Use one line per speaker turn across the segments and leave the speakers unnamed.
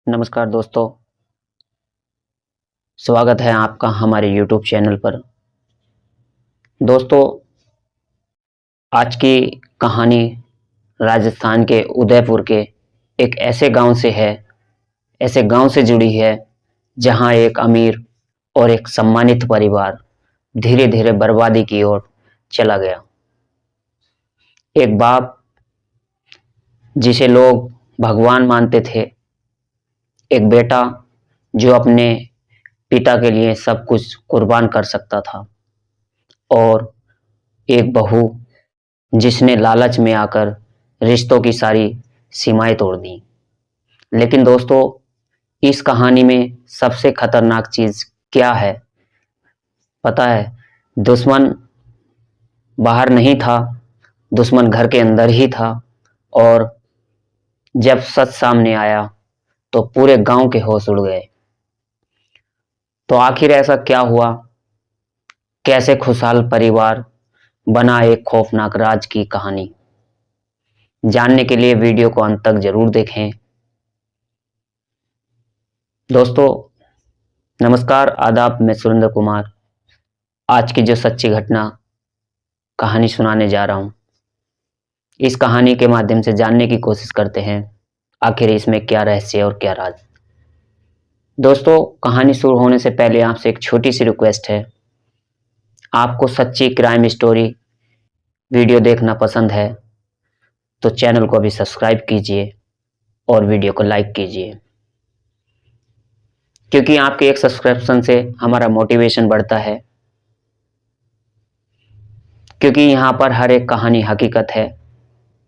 नमस्कार दोस्तों, स्वागत है आपका हमारे YouTube चैनल पर। दोस्तों, आज की कहानी राजस्थान के उदयपुर के एक ऐसे गांव से है, ऐसे गांव से जुड़ी है जहां एक अमीर और एक सम्मानित परिवार धीरे धीरे बर्बादी की ओर चला गया। एक बाप जिसे लोग भगवान मानते थे, एक बेटा जो अपने पिता के लिए सब कुछ कुर्बान कर सकता था, और एक बहू जिसने लालच में आकर रिश्तों की सारी सीमाएं तोड़ दी। लेकिन दोस्तों, इस कहानी में सबसे खतरनाक चीज क्या है पता है? दुश्मन बाहर नहीं था, दुश्मन घर के अंदर ही था। और जब सच सामने आया तो पूरे गांव के होश उड़ गए। तो आखिर ऐसा क्या हुआ? कैसे खुशहाल परिवार बना एक खौफनाक राज की कहानी? जानने के लिए वीडियो को अंत तक जरूर देखें। दोस्तों, नमस्कार, आदाब। मैं सुरेंद्र कुमार आज की जो सच्ची घटना कहानी सुनाने जा रहा हूं, इस कहानी के माध्यम से जानने की कोशिश करते हैं आखिर इसमें क्या रहस्य है और क्या राज। दोस्तों, कहानी शुरू होने से पहले आपसे एक छोटी सी रिक्वेस्ट है। आपको सच्ची क्राइम स्टोरी वीडियो देखना पसंद है तो चैनल को अभी सब्सक्राइब कीजिए और वीडियो को लाइक कीजिए, क्योंकि आपके एक सब्सक्रिप्शन से हमारा मोटिवेशन बढ़ता है। क्योंकि यहाँ पर हर एक कहानी हकीकत है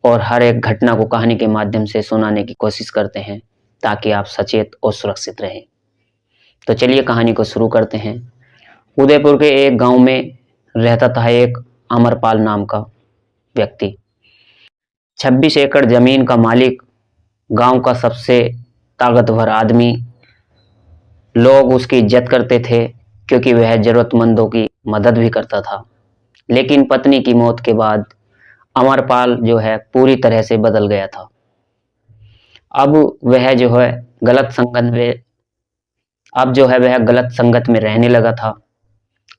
और हर एक घटना को कहानी के माध्यम से सुनाने की कोशिश करते हैं ताकि आप सचेत और सुरक्षित रहें। तो चलिए कहानी को शुरू करते हैं। उदयपुर के एक गांव में रहता था एक अमरपाल नाम का व्यक्ति। 26 एकड़ जमीन का मालिक, गांव का सबसे ताकतवर आदमी। लोग उसकी इज्जत करते थे क्योंकि वह जरूरतमंदों की मदद भी करता था। लेकिन पत्नी की मौत के बाद अमरपाल जो है पूरी तरह से बदल गया था। अब वह जो है गलत संगत में अब जो है वह गलत संगत में रहने लगा था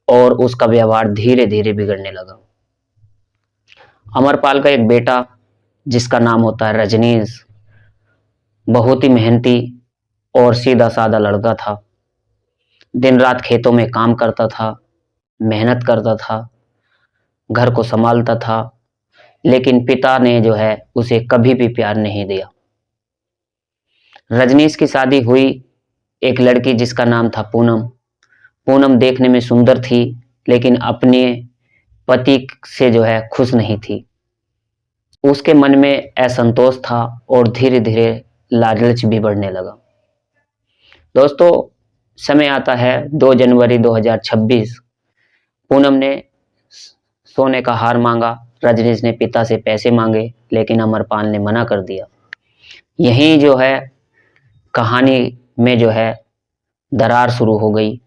और उसका व्यवहार धीरे धीरे बिगड़ने लगा। अमरपाल का एक बेटा जिसका नाम होता है रजनीश, बहुत ही मेहनती और सीधा साधा लड़का था। दिन रात खेतों में काम करता था, मेहनत करता था, घर को संभालता था। लेकिन पिता ने जो है उसे कभी भी प्यार नहीं दिया। रजनीश की शादी हुई एक लड़की जिसका नाम था पूनम। पूनम देखने में सुंदर थी, लेकिन अपने पति से जो है खुश नहीं थी। उसके मन में असंतोष था और धीरे धीरे लालच भी बढ़ने लगा। दोस्तों, समय आता है 2 जनवरी 2026। पूनम ने सोने का हार मांगा। रजनीश ने पिता से पैसे मांगे, लेकिन अमरपाल ने मना कर दिया। यही जो है कहानी में जो है दरार शुरू हो गई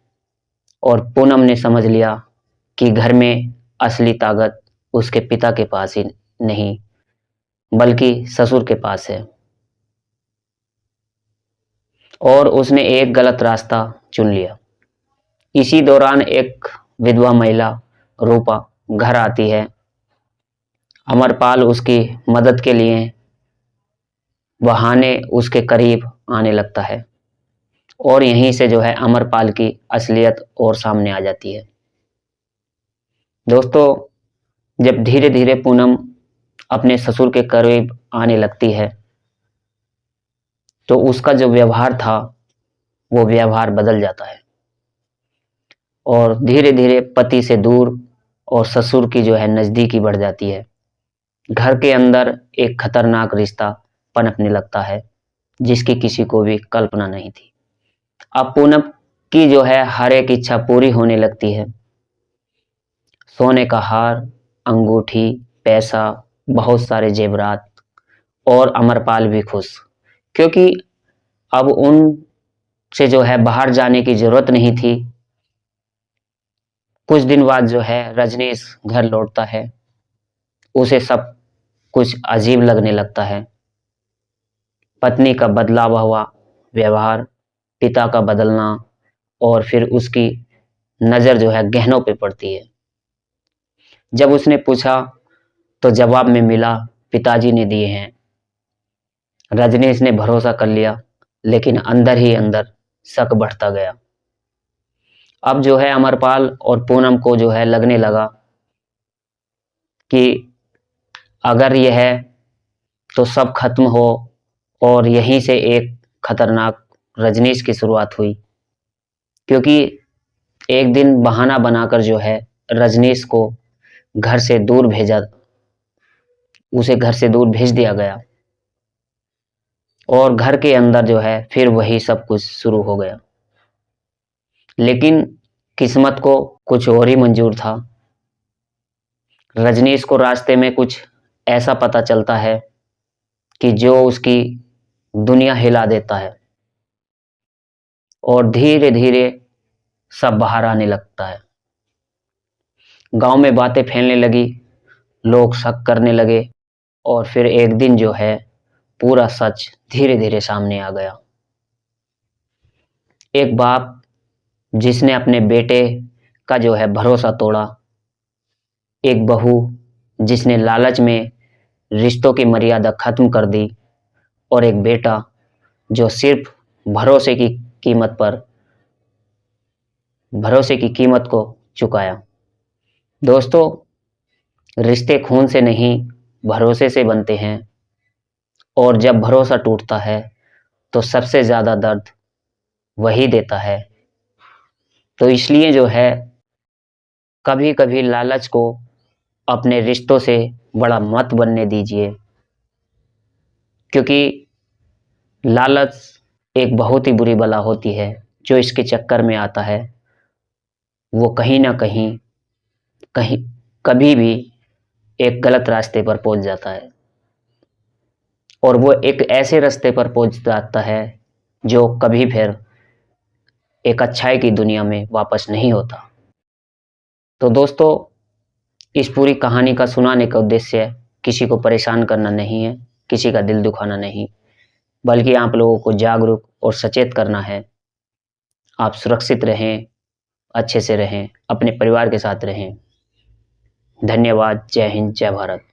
और पूनम ने समझ लिया कि घर में असली ताकत उसके पिता के पास ही नहीं बल्कि ससुर के पास है। और उसने एक गलत रास्ता चुन लिया। इसी दौरान एक विधवा महिला रूपा घर आती है। अमरपाल उसकी मदद के लिए बहाने उसके करीब आने लगता है और यहीं से जो है अमरपाल की असलियत और सामने आ जाती है। दोस्तों, जब धीरे धीरे पूनम अपने ससुर के करीब आने लगती है तो उसका जो व्यवहार था वो व्यवहार बदल जाता है और धीरे धीरे पति से दूर और ससुर की जो है नजदीकी बढ़ जाती है। घर के अंदर एक खतरनाक रिश्ता पनपने लगता है जिसकी किसी को भी कल्पना नहीं थी। अब पूनम की जो है हर एक इच्छा पूरी होने लगती है। सोने का हार, अंगूठी, पैसा, बहुत सारे जेवरात। और अमरपाल भी खुश, क्योंकि अब उन से जो है बाहर जाने की जरूरत नहीं थी। कुछ दिन बाद जो है रजनीश घर लौटता है। उसे सब कुछ अजीब लगने लगता है। पत्नी का बदलावा हुआ व्यवहार, पिता का बदलना और फिर उसकी नज़र जो है गहनों पे पड़ती है। जब उसने पूछा तो जवाब में मिला पिताजी ने दिए हैं। रजनीश ने भरोसा कर लिया, लेकिन अंदर ही अंदर शक बढ़ता गया। अब जो है अमरपाल और पूनम को जो है लगने लगा कि अगर यह है तो सब खत्म हो, और यहीं से एक खतरनाक रजनीश की शुरुआत हुई। क्योंकि एक दिन बहाना बनाकर जो है रजनीश को घर से दूर भेजा, उसे घर से दूर भेज दिया गया और घर के अंदर जो है फिर वही सब कुछ शुरू हो गया। लेकिन किस्मत को कुछ और ही मंजूर था। रजनीश को रास्ते में कुछ ऐसा पता चलता है कि जो उसकी दुनिया हिला देता है और धीरे धीरे सब बाहर आने लगता है। गांव में बातें फैलने लगी, लोग शक करने लगे और फिर एक दिन जो है पूरा सच धीरे धीरे सामने आ गया। एक बाप जिसने अपने बेटे का जो है भरोसा तोड़ा, एक बहू जिसने लालच में रिश्तों की मर्यादा खत्म कर दी, और एक बेटा जो सिर्फ भरोसे की कीमत पर भरोसे की कीमत को चुकाया। दोस्तों, रिश्ते खून से नहीं भरोसे से बनते हैं, और जब भरोसा टूटता है तो सबसे ज़्यादा दर्द वही देता है। तो इसलिए जो है कभी कभी लालच को अपने रिश्तों से बड़ा मत बनने दीजिए, क्योंकि लालच एक बहुत ही बुरी बला होती है। जो इसके चक्कर में आता है वो कहीं ना कहीं कहीं कभी भी एक गलत रास्ते पर पहुंच जाता है, और वो एक ऐसे रास्ते पर पहुंच जाता है जो कभी फिर एक अच्छाई की दुनिया में वापस नहीं होता। तो दोस्तों, इस पूरी कहानी का सुनाने का उद्देश्य किसी को परेशान करना नहीं है, किसी का दिल दुखाना नहीं, बल्कि आप लोगों को जागरूक और सचेत करना है। आप सुरक्षित रहें, अच्छे से रहें, अपने परिवार के साथ रहें। धन्यवाद। जय हिंद, जय भारत।